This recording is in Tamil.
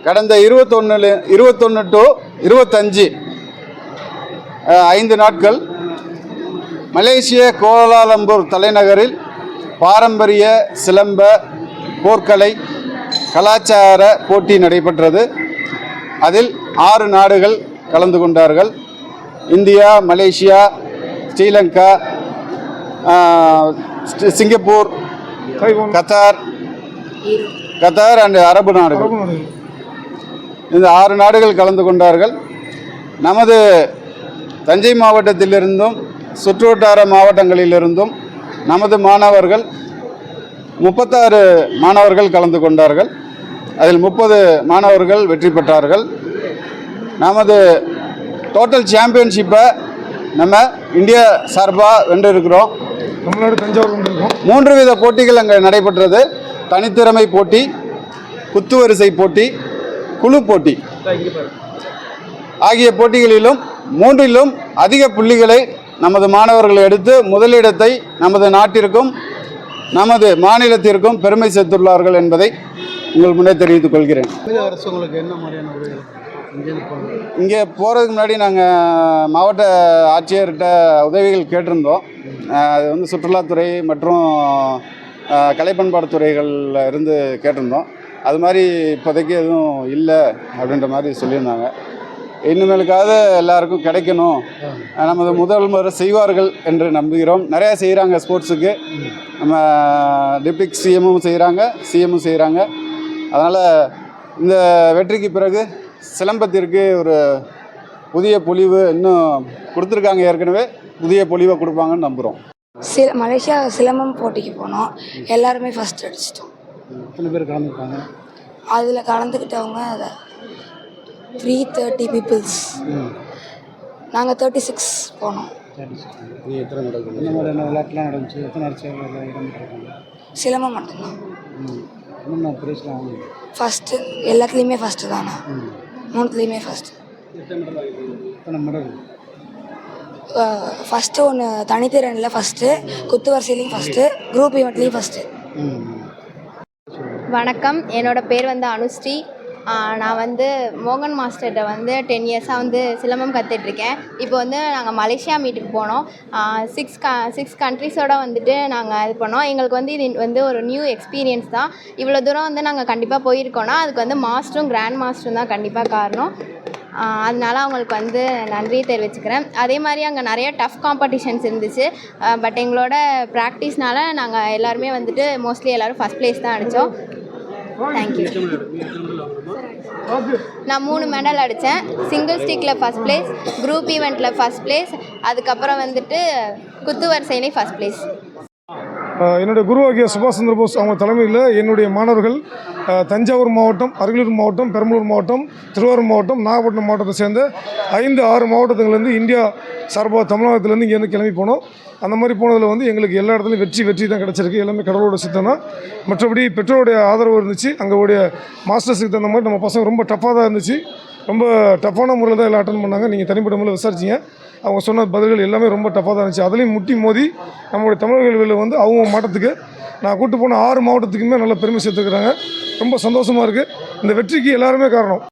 கடந்த 21 to 25 5 நாட்கள் மலேசிய கோலாலம்பூர் தலைநகரில் பாரம்பரிய சிலம்ப போர்க்கலை கலாச்சார போட்டி நடைபெற்றது. அதில் 6 நாடுகள் கலந்து கொண்டார்கள். India, Malaysia, Sri Lanka, Singapore, Qatar and அரபு நாடுகள். இந்த 6 நாடுகள் கலந்து கொண்டார்கள். நமது தஞ்சை மாவட்டத்திலிருந்தும் சுற்றுவட்டார மாவட்டங்களிலிருந்தும் நமது மாணவர்கள் 36 மாணவர்கள் கலந்து கொண்டார்கள். அதில் 30 மாணவர்கள் வெற்றி பெற்றார்கள். நமது டோட்டல் சாம்பியன்ஷிப்பை நம்ம இந்தியா சார்பாக வென்றிருக்கிறோம். தமிழ்நாடு தஞ்சாவூர் வென்றிருக்கோம். 3 வித போட்டிகள் அங்கே நடைபெற்றது. தனித்திறமை போட்டி, குத்துவரிசை போட்டி, குழு போட்டி ஆகிய போட்டிகளிலும் 3லும் அதிக புள்ளிகளை நமது மாணவர்கள் எடுத்து முதலிடத்தை நமது நாட்டிற்கும் நமது மாநிலத்திற்கும் பெருமை சேர்த்துள்ளார்கள் என்பதை உங்கள் முன்னே தெரிவித்துக் கொள்கிறேன். இங்கே போகிறதுக்கு முன்னாடி நாங்கள் மாவட்ட ஆட்சியர்கிட்ட உதவிகள் கேட்டிருந்தோம். அது வந்து சுற்றுலாத்துறை மற்றும் கலை பண்பாட்டுத்துறைகளில் இருந்து கேட்டிருந்தோம். அது மாதிரி இப்போதைக்கு எதுவும் இல்லை அப்படின்ற மாதிரி சொல்லியிருந்தாங்க. இனிமேலுக்காவது எல்லாருக்கும் கிடைக்கணும், நமது முதல்வர் செய்வார்கள் என்று நம்புகிறோம். நிறையா செய்கிறாங்க ஸ்போர்ட்ஸுக்கு. நம்ம டிப்டிக் சிஎம்மும் செய்கிறாங்க, சிஎம்மும் செய்கிறாங்க. அதனால் இந்த வெற்றிக்கு பிறகு சிலம்பத்திற்கு ஒரு புதிய பொலிவு இன்னும் கொடுத்துருக்காங்க. ஏற்கனவே புதிய பொலிவை கொடுப்பாங்கன்னு நம்புகிறோம். மலேசியா சிலம்பம் போட்டிக்கு போனோம். எல்லாருமே ஃபஸ்ட் அடிச்சிட்டோம். எத்தனை பேர் கலந்துருக்காங்க? அதில் கலந்துக்கிட்டவங்க 330 பீப்புள்ஸ். நாங்கள் 36 போனோம். என்ன விளையாட்டுலாம் நடந்துச்சு? எத்தனை அடிச்சாங்க? சிலம்பம் மட்டும்தான். என்னென்ன பிரைஸ்லாம் வாங்க? ஃபஸ்ட்டு எல்லாத்துலேயுமே ஃபஸ்ட்டு தானே. 3த்துலேயுமே ஃபஸ்ட்டு. எத்தனை மெடல்? ஃபஸ்ட்டு ஒன்று தனித்திறனில் ஃபஸ்ட்டு, குத்து வரிசையிலையும் ஃபஸ்ட்டு, குரூப் ஈவெண்ட்லேயும் ஃபஸ்ட்டு. வணக்கம், என்னோடய பேர் வந்து அனுஸ்ரீ. நான் வந்து மோகன் மாஸ்டர்கிட்ட வந்து 10 இயர்ஸாக சிலம்பம் கற்றுட்ருக்கேன். இப்போ நாங்கள் மலேசியா மீட்டுக்கு போனோம். 6 கண்ட்ரிஸோடு நாங்கள் இது பண்ணோம். எங்களுக்கு இது ஒரு நியூ எக்ஸ்பீரியன்ஸ் தான். இவ்வளோ தூரம் நாங்கள் கண்டிப்பாக போயிருக்கோன்னா அதுக்கு மாஸ்டரும் கிராண்ட் மாஸ்டரும் தான் கண்டிப்பாக காரணம். அதனால அவங்களுக்கு நன்றி தெரிவிச்சுக்கிறேன். அதே மாதிரி அங்கே நிறைய டஃப் காம்படிஷன்ஸ் இருந்துச்சு. பட் எங்களோட ப்ராக்டிஸ்னால நாங்கள் எல்லாருமே மோஸ்ட்லி எல்லோரும் ஃபஸ்ட் ப்ளேஸ் தான் அடித்தோம். தேங்க்யூ. நான் 3 மெடல் அடித்தேன். சிங்கிள் ஸ்டிக்கில் ஃபஸ்ட் ப்ளேஸ், குரூப் ஈவெண்ட்டில் ஃபஸ்ட் ப்ளேஸ், அதுக்கப்புறம் குத்து வரிசையிலே ஃபஸ்ட் ப்ளேஸ். என்னுடைய குருவாகிய சுபாஷ் சந்திர போஸ் அவங்க தலைமையில் என்னுடைய மாணவர்கள் தஞ்சாவூர் மாவட்டம், அரியலூர் மாவட்டம், பெரம்பலூர் மாவட்டம், திருவாரூர் மாவட்டம், நாகப்பட்டினம் மாவட்டத்தை சேர்ந்த 5-6 மாவட்டத்துலேருந்து இந்தியா சார்பாக தமிழகத்துலேருந்து இங்கேருந்து கிளம்பி போனோம். அந்த மாதிரி போனதில் எங்களுக்கு எல்லா இடத்துலையும் வெற்றி தான் கிடச்சிருக்கு. எல்லாமே கடவுளோட சித்தம் தான். மற்றபடி பெற்றோருடைய ஆதரவு இருந்துச்சு. அங்கே மாஸ்டர்ஸுக்கு தகுந்த மாதிரி நம்ம பசங்க ரொம்ப டஃப்பாக தான் இருந்துச்சு. ரொம்ப டஃப்பான முறையில் தான் எல்லாம் அட்டன் பண்ணாங்க. நீங்கள் தனிப்பட்ட முறையில் விசாரிச்சிங்க. அவங்க சொன்ன பதில்கள் எல்லாமே ரொம்ப டஃப்பாக தான் இருந்துச்சு. அதுலேயும் முட்டி மோதி நம்மளுடைய தமிழர்கள் அவங்க மாவட்டத்துக்கு நான் கூப்பிட்டு போன 6 மாவட்டத்துக்குமே நல்ல பெருமை சேர்த்துக்கிறாங்க. ரொம்ப சந்தோஷமாக இருக்குது. இந்த வெற்றிக்கு எல்லாருமே காரணம்.